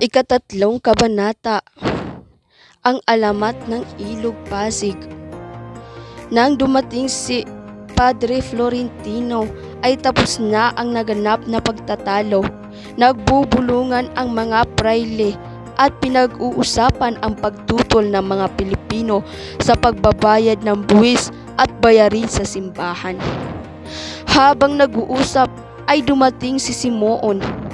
Ikatatlong kabanata, ang alamat ng Ilog Pasig. Nang dumating si Padre Florentino ay tapos na ang naganap na pagtatalo. Nagbubulungan ang mga prayle at pinag-uusapan ang pagtutol ng mga Pilipino sa pagbabayad ng buwis at bayarin sa simbahan. Habang nag-uusap ay dumating si Simoon.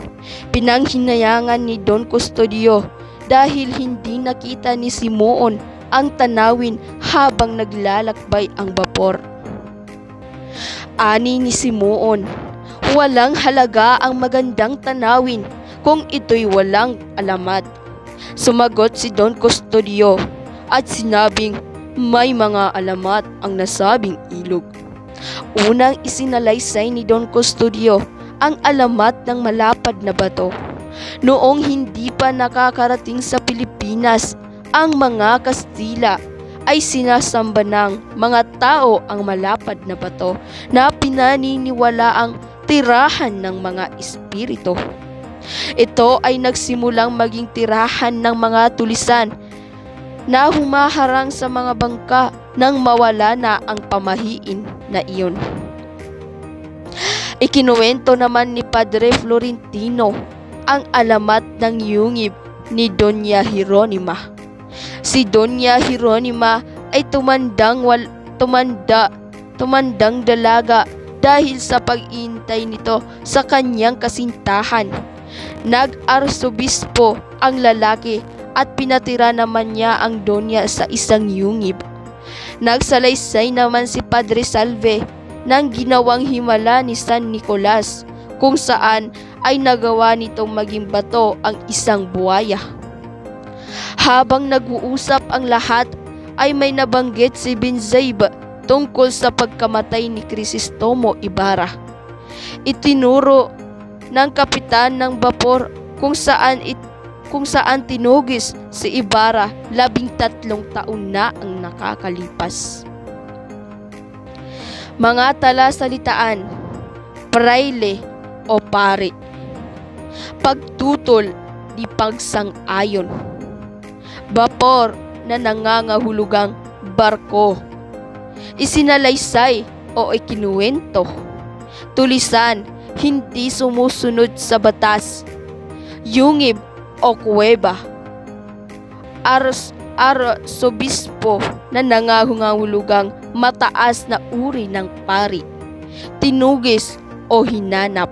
Pinanghinayangan ni Don Custodio dahil hindi nakita ni Simoon ang tanawin habang naglalakbay ang bapor. Ani ni Simoon, walang halaga ang magandang tanawin kung ito'y walang alamat. Sumagot si Don Custodio at sinabing may mga alamat ang nasabing ilog. Unang isinalaysay ni Don Custodio ang alamat ng malapad na bato. Noong hindi pa nakakarating sa Pilipinas ang mga Kastila, ay sinasamba ng mga tao ang malapad na bato na pinaniniwalaang tirahan ng mga espiritu. Ito ay nagsimulang maging tirahan ng mga tulisan na humaharang sa mga bangka nang mawala na ang pamahiin na iyon. Ikinuwento naman ni Padre Florentino ang alamat ng yungib ni Doña Jeronima. Si Doña Jeronima ay tumandang dalaga dahil sa pag-iintay nito sa kanyang kasintahan. Nag-arsobispo ang lalaki at pinatira naman niya ang Doña sa isang yungib. Nagsalaysay naman si Padre Salve ng ginawang himala ni San Nicolas kung saan ay nagawa nitong maging bato ang isang buwaya. Habang nag-uusap ang lahat ay may nabanggit si Binzaib tungkol sa pagkamatay ni Crisostomo Ibarra. Itinuro ng kapitan ng bapor kung saan tinugis si Ibarra 13 taon na ang nakakalipas. Mga talasalitaan, prayle o pari, pagtutol di pagsang-ayon, bapor na nangangahulugang barko, isinalaysay o ikinuwento, tulisan hindi sumusunod sa batas, yungib o kuweba, arsobispo na nangangahulugang mataas na uri ng pari, tinugis o hinanap,